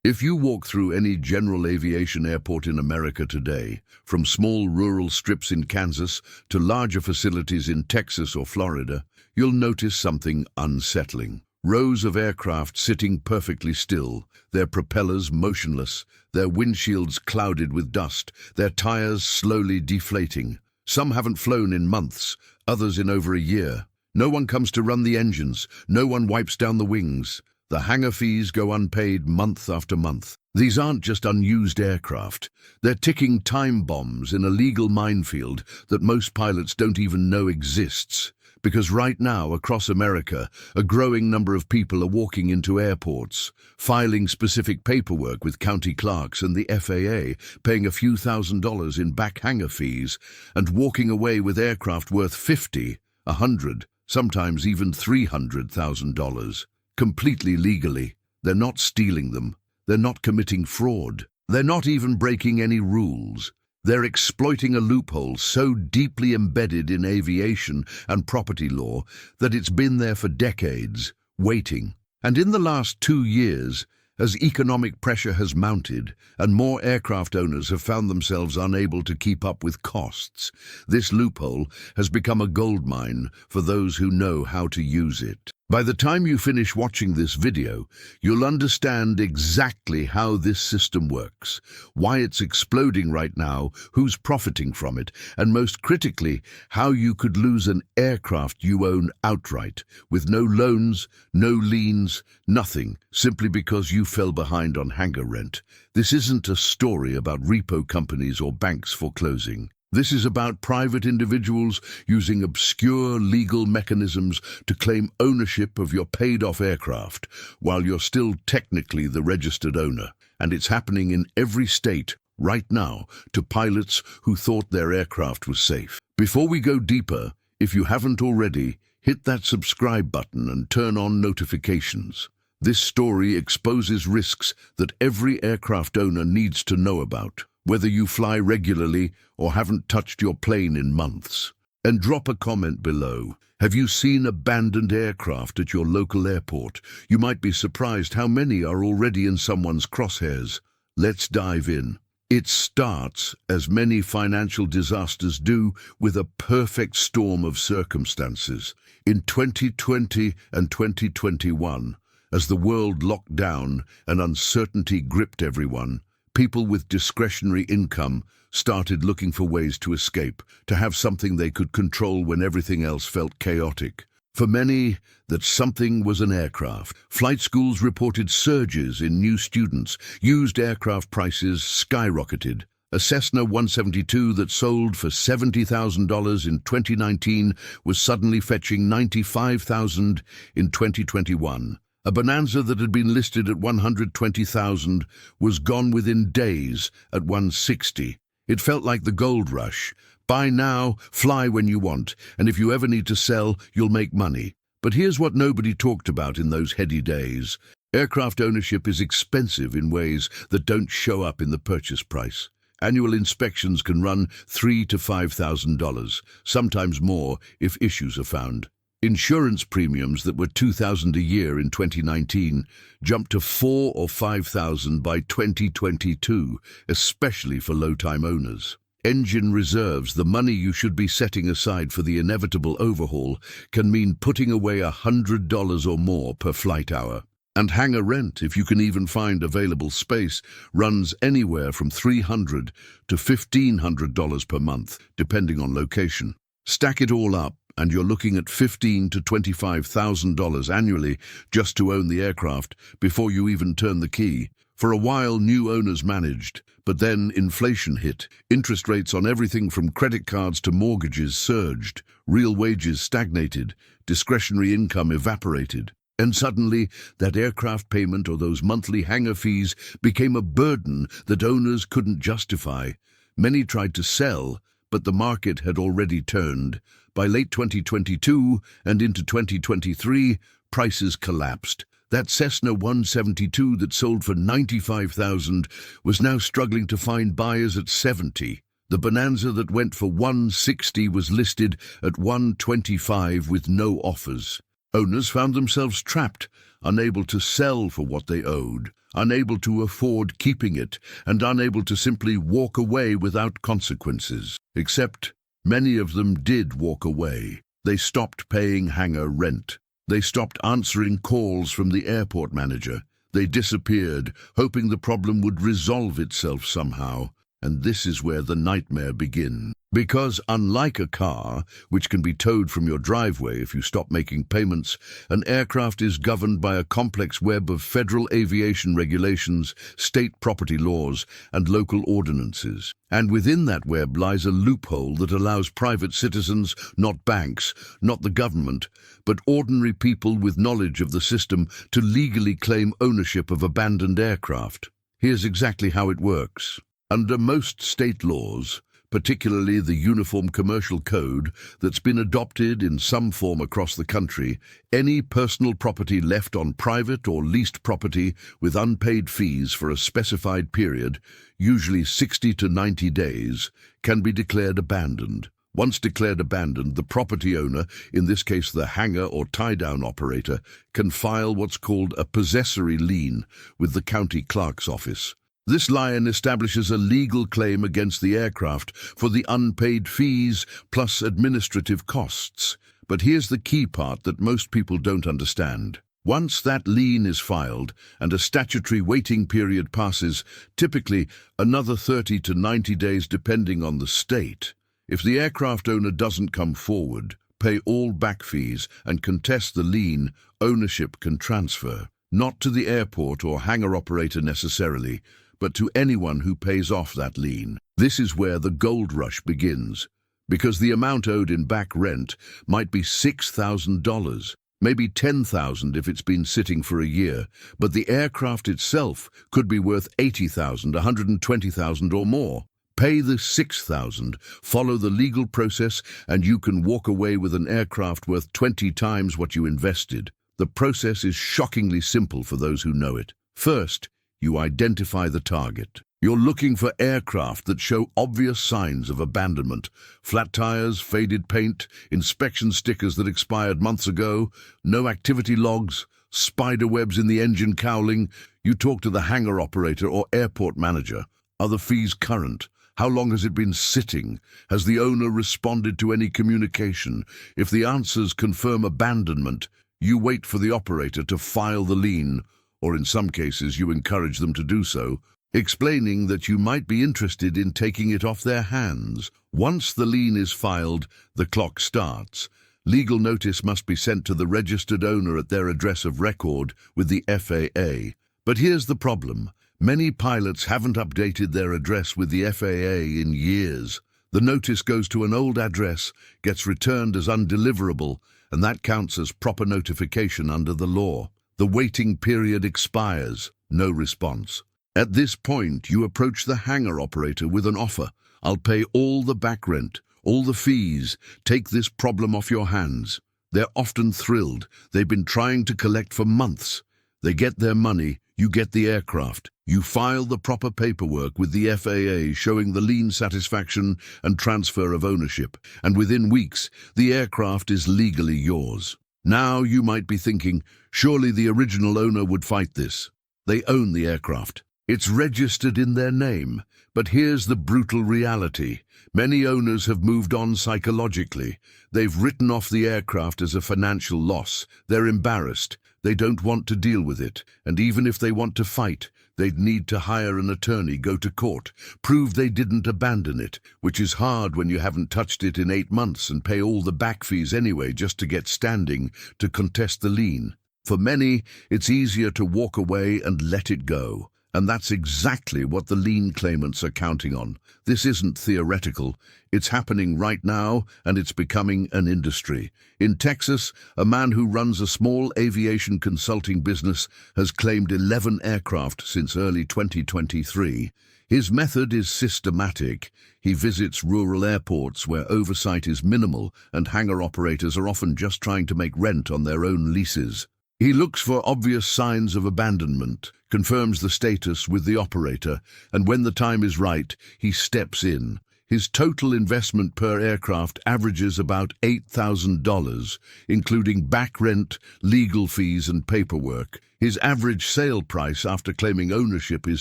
If you walk through any general aviation airport in America today, from small rural strips in Kansas to larger facilities in Texas or Florida, you'll notice something unsettling. Rows of aircraft sitting perfectly still, their propellers motionless, their windshields clouded with dust, their tires slowly deflating. Some haven't flown in months, others in over a year. No one comes to run the engines, no one wipes down the wings. The hangar fees go unpaid month after month. These aren't just unused aircraft. They're ticking time bombs in a legal minefield that most pilots don't even know exists. Because right now, across America, a growing number of people are walking into airports, filing specific paperwork with county clerks and the FAA, paying a few $1,000s in back hangar fees, and walking away with aircraft worth $50, $100, sometimes even $300,000. Completely legally. They're not stealing them. They're not committing fraud. They're not even breaking any rules. They're exploiting a loophole so deeply embedded in aviation and property law that it's been there for decades, waiting. And in the last 2 years, as economic pressure has mounted and more aircraft owners have found themselves unable to keep up with costs, this loophole has become a goldmine for those who know how to use it. By the time you finish watching this video, you'll understand exactly how this system works, why it's exploding right now, who's profiting from it, and most critically, how you could lose an aircraft you own outright, with no loans, no liens, nothing, simply because you fell behind on hangar rent. This isn't a story about repo companies or banks foreclosing. This is about private individuals using obscure legal mechanisms to claim ownership of your paid-off aircraft while you're still technically the registered owner. And it's happening in every state right now to pilots who thought their aircraft was safe. Before we go deeper, if you haven't already, hit that subscribe button and turn on notifications. This story exposes risks that every aircraft owner needs to know about, whether you fly regularly or haven't touched your plane in months. And drop a comment below. Have you seen abandoned aircraft at your local airport? You might be surprised how many are already in someone's crosshairs. Let's dive in. It starts, as many financial disasters do, with a perfect storm of circumstances. In 2020 and 2021, as the world locked down and uncertainty gripped everyone, people with discretionary income started looking for ways to escape, to have something they could control when everything else felt chaotic. For many, that something was an aircraft. Flight schools reported surges in new students. Used aircraft prices skyrocketed. A Cessna 172 that sold for $70,000 in 2019 was suddenly fetching $95,000 in 2021. A Bonanza that had been listed at $120,000 was gone within days at $160,000. It felt like the gold rush. Buy now, fly when you want, and if you ever need to sell, you'll make money. But here's what nobody talked about in those heady days. Aircraft ownership is expensive in ways that don't show up in the purchase price. Annual inspections can run $3,000 to $5,000, sometimes more if issues are found. Insurance premiums that were $2,000 a year in 2019 jumped to $4,000 or $5,000 by 2022, especially for low-time owners. Engine reserves, the money you should be setting aside for the inevitable overhaul, can mean putting away $100 or more per flight hour. And hangar rent, if you can even find available space, runs anywhere from $300 to $1,500 per month, depending on location. Stack it all up, and you're looking at $15,000 to $25,000 annually just to own the aircraft before you even turn the key. For a while, new owners managed, but then inflation hit. Interest rates on everything from credit cards to mortgages surged, real wages stagnated, discretionary income evaporated. And suddenly, that aircraft payment or those monthly hangar fees became a burden that owners couldn't justify. Many tried to sell, but the market had already turned. By late 2022 and into 2023, prices collapsed. That Cessna 172 that sold for $95,000 was now struggling to find buyers at $70,000. The Bonanza that went for $160,000 was listed at $125,000 with no offers. Owners found themselves trapped, unable to sell for what they owed, unable to afford keeping it, and unable to simply walk away without consequences. Except many of them did walk away. They stopped paying hangar rent. They stopped answering calls from the airport manager. They disappeared, hoping the problem would resolve itself somehow. And this is where the nightmare begins. Because unlike a car, which can be towed from your driveway if you stop making payments, an aircraft is governed by a complex web of federal aviation regulations, state property laws, and local ordinances. And within that web lies a loophole that allows private citizens, not banks, not the government, but ordinary people with knowledge of the system to legally claim ownership of abandoned aircraft. Here's exactly how it works. Under most state laws, particularly the Uniform Commercial Code that's been adopted in some form across the country, any personal property left on private or leased property with unpaid fees for a specified period, usually 60 to 90 days, can be declared abandoned. Once declared abandoned, the property owner, in this case the hangar or tie-down operator, can file what's called a possessory lien with the county clerk's office. This lien establishes a legal claim against the aircraft for the unpaid fees plus administrative costs. But here's the key part that most people don't understand. Once that lien is filed and a statutory waiting period passes, typically another 30 to 90 days depending on the state, if the aircraft owner doesn't come forward, pay all back fees, and contest the lien, ownership can transfer. Not to the airport or hangar operator necessarily, but to anyone who pays off that lien. This is where the gold rush begins, because the amount owed in back rent might be $6,000, maybe $10,000 if it's been sitting for a year, but the aircraft itself could be worth $80,000, $120,000 or more. Pay the $6,000, follow the legal process, and you can walk away with an aircraft worth 20 times what you invested. The process is shockingly simple for those who know it. First, you identify the target. You're looking for aircraft that show obvious signs of abandonment. Flat tires, faded paint, inspection stickers that expired months ago, no activity logs, spider webs in the engine cowling. You talk to the hangar operator or airport manager. Are the fees current? How long has it been sitting? Has the owner responded to any communication? If the answers confirm abandonment, you wait for the operator to file the lien, or in some cases you encourage them to do so, explaining that you might be interested in taking it off their hands. Once the lien is filed, the clock starts. Legal notice must be sent to the registered owner at their address of record with the FAA. But here's the problem. Many pilots haven't updated their address with the FAA in years. The notice goes to an old address, gets returned as undeliverable, and that counts as proper notification under the law. The waiting period expires. No response. At this point, you approach the hangar operator with an offer. I'll pay all the back rent, all the fees. Take this problem off your hands. They're often thrilled. They've been trying to collect for months. They get their money. You get the aircraft. You file the proper paperwork with the FAA showing the lien satisfaction and transfer of ownership. And within weeks, the aircraft is legally yours. Now you might be thinking, surely the original owner would fight this. They own the aircraft. It's registered in their name. But here's the brutal reality. Many owners have moved on psychologically. They've written off the aircraft as a financial loss. They're embarrassed. They don't want to deal with it. And even if they want to fight, they'd need to hire an attorney, go to court, prove they didn't abandon it, which is hard when you haven't touched it in 8 months, and pay all the back fees anyway just to get standing to contest the lien. For many, it's easier to walk away and let it go. And that's exactly what the lien claimants are counting on. This isn't theoretical. It's happening right now, and it's becoming an industry. In Texas, a man who runs a small aviation consulting business has claimed 11 aircraft since early 2023. His method is systematic. He visits rural airports where oversight is minimal and hangar operators are often just trying to make rent on their own leases. He looks for obvious signs of abandonment, confirms the status with the operator, and when the time is right, he steps in. His total investment per aircraft averages about $8,000, including back rent, legal fees and paperwork. His average sale price after claiming ownership is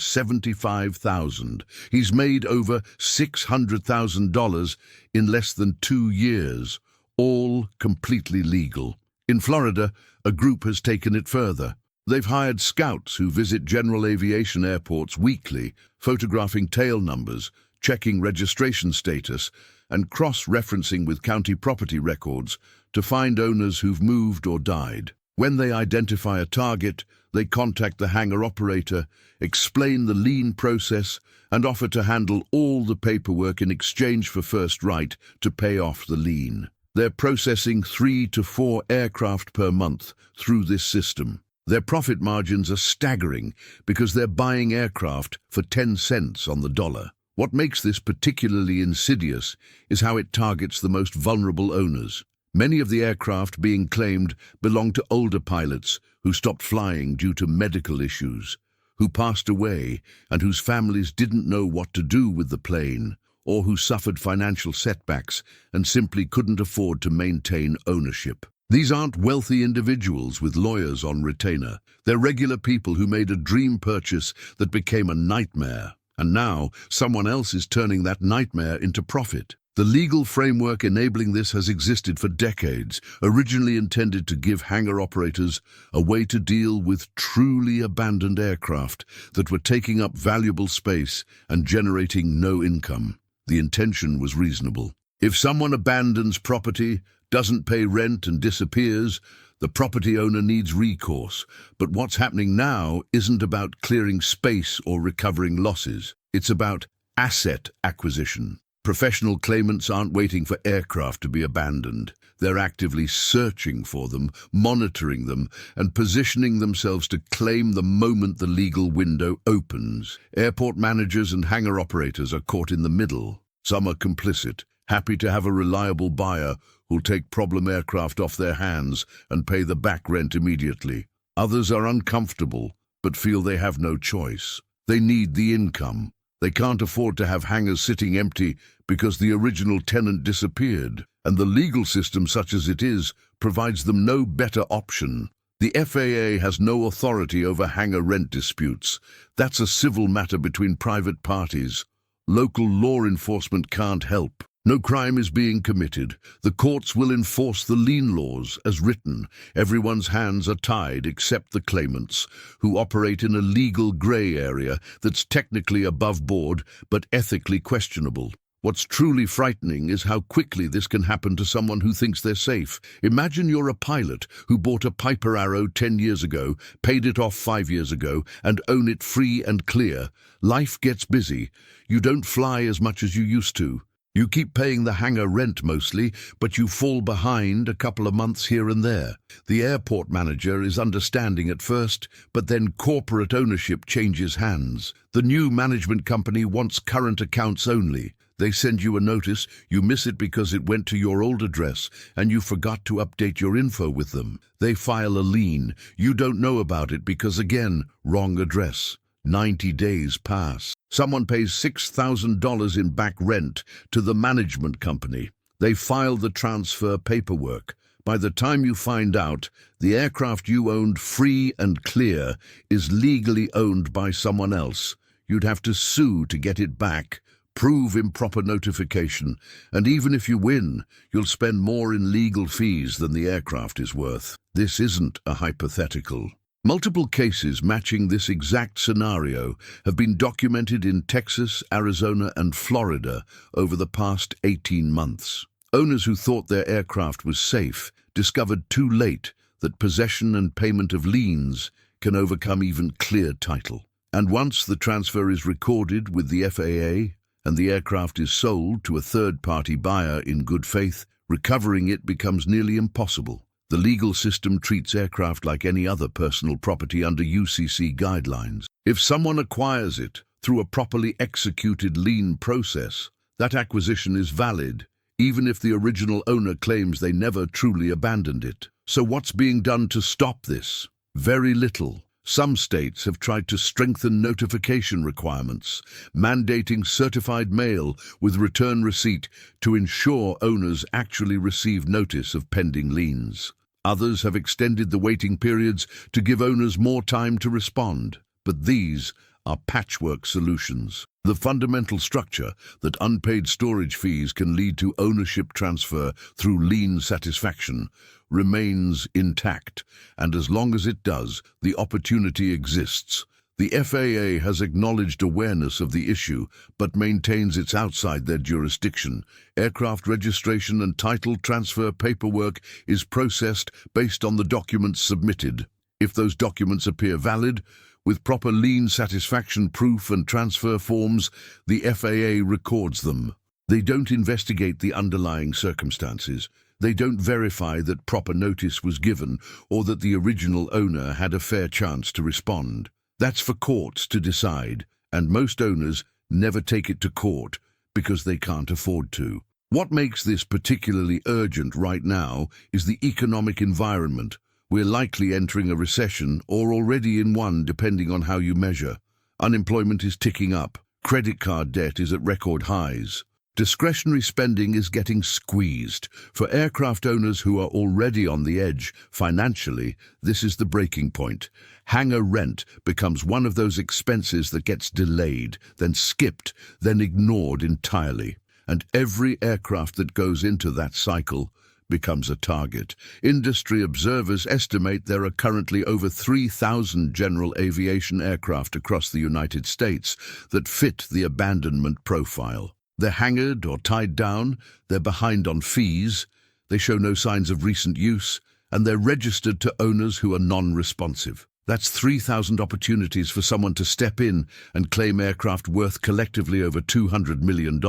$75,000. He's made over $600,000 in less than 2 years, all completely legal. In Florida, a group has taken it further. They've hired scouts who visit general aviation airports weekly, photographing tail numbers, checking registration status, and cross-referencing with county property records to find owners who've moved or died. When they identify a target, they contact the hangar operator, explain the lien process, and offer to handle all the paperwork in exchange for first right to pay off the lien. They're processing 3 to 4 aircraft per month through this system. Their profit margins are staggering because they're buying aircraft for 10 cents on the dollar. What makes this particularly insidious is how it targets the most vulnerable owners. Many of the aircraft being claimed belong to older pilots who stopped flying due to medical issues, who passed away and whose families didn't know what to do with the plane, or who suffered financial setbacks and simply couldn't afford to maintain ownership. These aren't wealthy individuals with lawyers on retainer. They're regular people who made a dream purchase that became a nightmare. And now, someone else is turning that nightmare into profit. The legal framework enabling this has existed for decades, originally intended to give hangar operators a way to deal with truly abandoned aircraft that were taking up valuable space and generating no income. The intention was reasonable. If someone abandons property, doesn't pay rent and disappears, the property owner needs recourse. But what's happening now isn't about clearing space or recovering losses. It's about asset acquisition. Professional claimants aren't waiting for aircraft to be abandoned. They're actively searching for them, monitoring them, and positioning themselves to claim the moment the legal window opens. Airport managers and hangar operators are caught in the middle. Some are complicit, happy to have a reliable buyer who'll take problem aircraft off their hands and pay the back rent immediately. Others are uncomfortable, but feel they have no choice. They need the income. They can't afford to have hangars sitting empty because the original tenant disappeared, and the legal system, such as it is, provides them no better option. The FAA has no authority over hangar rent disputes. That's a civil matter between private parties. Local law enforcement can't help. No crime is being committed. The courts will enforce the lien laws as written. Everyone's hands are tied except the claimants, who operate in a legal grey area that's technically above board but ethically questionable. What's truly frightening is how quickly this can happen to someone who thinks they're safe. Imagine you're a pilot who bought a Piper Arrow 10 years ago, paid it off 5 years ago, and own it free and clear. Life gets busy. You don't fly as much as you used to. You keep paying the hangar rent mostly, but you fall behind a couple of months here and there. The airport manager is understanding at first, but then corporate ownership changes hands. The new management company wants current accounts only. They send you a notice, you miss it because it went to your old address, and you forgot to update your info with them. They file a lien. You don't know about it because, again, wrong address. 90 days pass. Someone pays $6,000 in back rent to the management company. They file the transfer paperwork. By the time you find out, the aircraft you owned free and clear is legally owned by someone else. You'd have to sue to get it back, prove improper notification, and even if you win, you'll spend more in legal fees than the aircraft is worth. This isn't a hypothetical. Multiple cases matching this exact scenario have been documented in Texas, Arizona, and Florida over the past 18 months. Owners who thought their aircraft was safe discovered too late that possession and payment of liens can overcome even clear title. And once the transfer is recorded with the FAA and the aircraft is sold to a third-party buyer in good faith, recovering it becomes nearly impossible. The legal system treats aircraft like any other personal property under UCC guidelines. If someone acquires it through a properly executed lien process, that acquisition is valid, even if the original owner claims they never truly abandoned it. So what's being done to stop this? Very little. Some states have tried to strengthen notification requirements, mandating certified mail with return receipt to ensure owners actually receive notice of pending liens. Others have extended the waiting periods to give owners more time to respond. But these are patchwork solutions. The fundamental structure that unpaid storage fees can lead to ownership transfer through lien satisfaction remains intact, and as long as it does, the opportunity exists. The FAA has acknowledged awareness of the issue, but maintains it's outside their jurisdiction. Aircraft registration and title transfer paperwork is processed based on the documents submitted. If those documents appear valid, with proper lien satisfaction proof and transfer forms, the FAA records them. They don't investigate the underlying circumstances. They don't verify that proper notice was given or that the original owner had a fair chance to respond. That's for courts to decide, and most owners never take it to court because they can't afford to. What makes this particularly urgent right now is the economic environment. We're likely entering a recession or already in one, depending on how you measure. Unemployment is ticking up. Credit card debt is at record highs. Discretionary spending is getting squeezed. For aircraft owners who are already on the edge financially, this is the breaking point. Hangar rent becomes one of those expenses that gets delayed, then skipped, then ignored entirely. And every aircraft that goes into that cycle becomes a target. Industry observers estimate there are currently over 3,000 general aviation aircraft across the United States that fit the abandonment profile. They're hangared or tied down, they're behind on fees, they show no signs of recent use, and they're registered to owners who are non-responsive. That's 3,000 opportunities for someone to step in and claim aircraft worth collectively over $200 million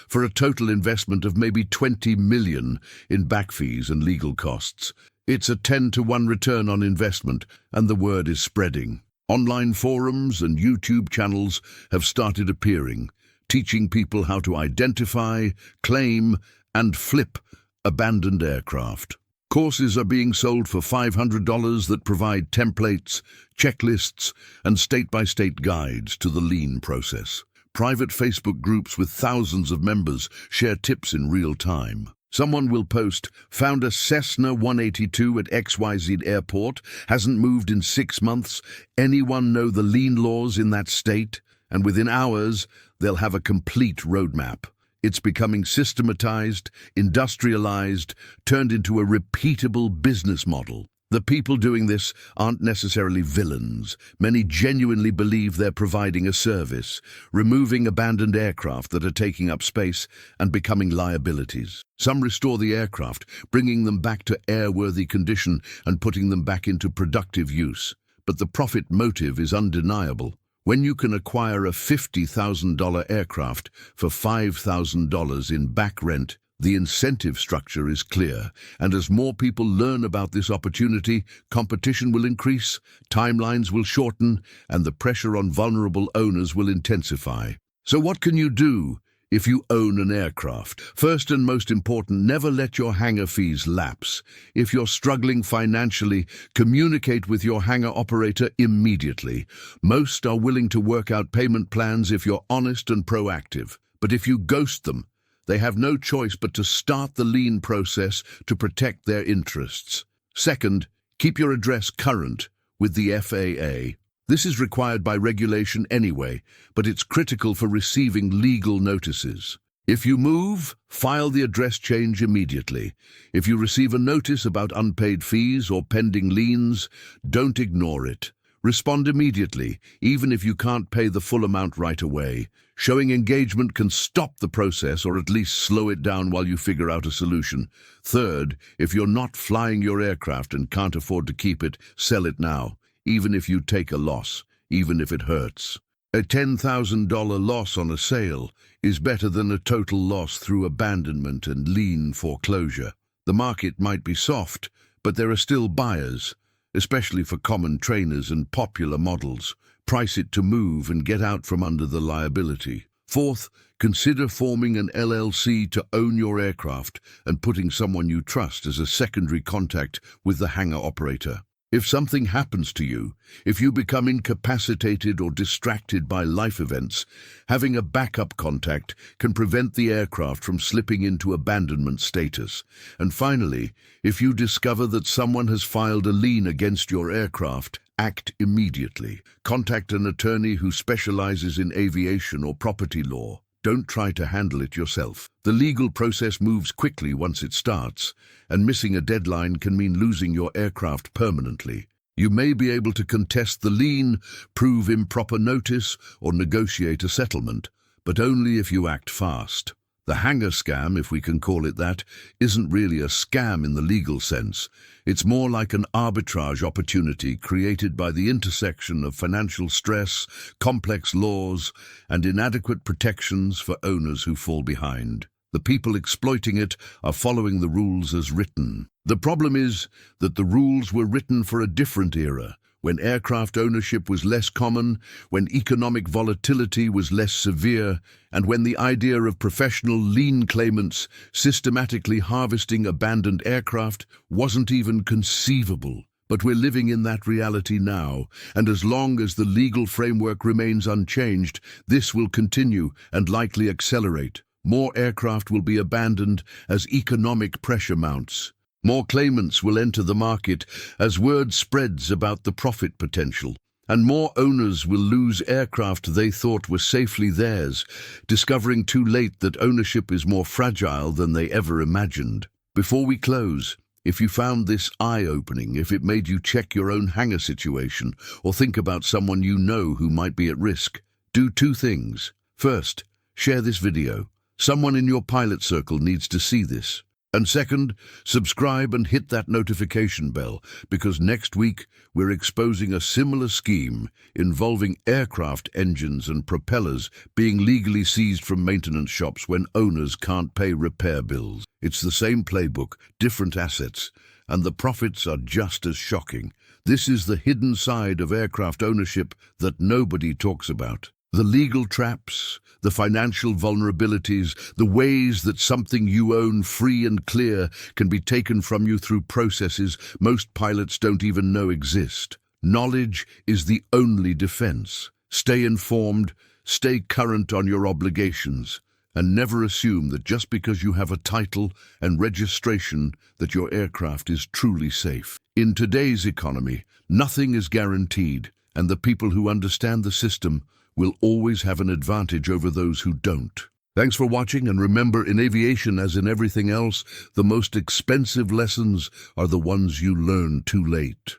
for a total investment of maybe $20 million in back fees and legal costs. It's a 10-to-1 return on investment, and the word is spreading. Online forums and YouTube channels have started appearing, teaching people how to identify, claim, and flip abandoned aircraft. Courses are being sold for $500 that provide templates, checklists, and state-by-state guides to the lien process. Private Facebook groups with thousands of members share tips in real time. Someone will post, "Found a Cessna 182 at XYZ airport, hasn't moved in 6 months. Anyone know the lien laws in that state?" And within hours, they'll have a complete roadmap. It's becoming systematized, industrialized, turned into a repeatable business model. The people doing this aren't necessarily villains. Many genuinely believe they're providing a service, removing abandoned aircraft that are taking up space and becoming liabilities. Some restore the aircraft, bringing them back to airworthy condition and putting them back into productive use. But the profit motive is undeniable. When you can acquire a $50,000 aircraft for $5,000 in back rent, the incentive structure is clear, and as more people learn about this opportunity, competition will increase, timelines will shorten, and the pressure on vulnerable owners will intensify. So what can you do if you own an aircraft? First and most important, never let your hangar fees lapse. If you're struggling financially, communicate with your hangar operator immediately. Most are willing to work out payment plans if you're honest and proactive. But if you ghost them, they have no choice but to start the lien process to protect their interests. Second, keep your address current with the FAA. This is required by regulation anyway, but it's critical for receiving legal notices. If you move, file the address change immediately. If you receive a notice about unpaid fees or pending liens, don't ignore it. Respond immediately, even if you can't pay the full amount right away. Showing engagement can stop the process or at least slow it down while you figure out a solution. Third, if you're not flying your aircraft and can't afford to keep it, sell it now. Even if you take a loss, even if it hurts. A $10,000 loss on a sale is better than a total loss through abandonment and lien foreclosure. The market might be soft, but there are still buyers, especially for common trainers and popular models. Price it to move and get out from under the liability. Fourth, consider forming an LLC to own your aircraft and putting someone you trust as a secondary contact with the hangar operator. If something happens to you, if you become incapacitated or distracted by life events, having a backup contact can prevent the aircraft from slipping into abandonment status. And finally, if you discover that someone has filed a lien against your aircraft, act immediately. Contact an attorney who specializes in aviation or property law. Don't try to handle it yourself. The legal process moves quickly once it starts, and missing a deadline can mean losing your aircraft permanently. You may be able to contest the lien, prove improper notice, or negotiate a settlement, but only if you act fast. The Hangar scam, if we can call it that, isn't really a scam in the legal sense. It's more like an arbitrage opportunity created by the intersection of financial stress, complex laws, and inadequate protections for owners who fall behind. The people exploiting it are following the rules as written. The problem is that the rules were written for a different era, when aircraft ownership was less common, when economic volatility was less severe, and when the idea of professional lien claimants systematically harvesting abandoned aircraft wasn't even conceivable. But we're living in that reality now, and as long as the legal framework remains unchanged, this will continue and likely accelerate. More aircraft will be abandoned as economic pressure mounts. More claimants will enter the market as word spreads about the profit potential, and more owners will lose aircraft they thought were safely theirs, discovering too late that ownership is more fragile than they ever imagined. Before we close, if you found this eye-opening, if it made you check your own hangar situation or think about someone you know who might be at risk, do two things. First, share this video. Someone in your pilot circle needs to see this. And second, subscribe and hit that notification bell, because next week we're exposing a similar scheme involving aircraft engines and propellers being legally seized from maintenance shops when owners can't pay repair bills. It's the same playbook, different assets, and the profits are just as shocking. This is the hidden side of aircraft ownership that nobody talks about. The legal traps, the financial vulnerabilities, the ways that something you own free and clear can be taken from you through processes most pilots don't even know exist. Knowledge is the only defense. Stay informed, stay current on your obligations, and never assume that just because you have a title and registration that your aircraft is truly safe. In today's economy, nothing is guaranteed, and the people who understand the system will always have an advantage over those who don't. Thanks for watching, and remember, in aviation as in everything else, the most expensive lessons are the ones you learn too late.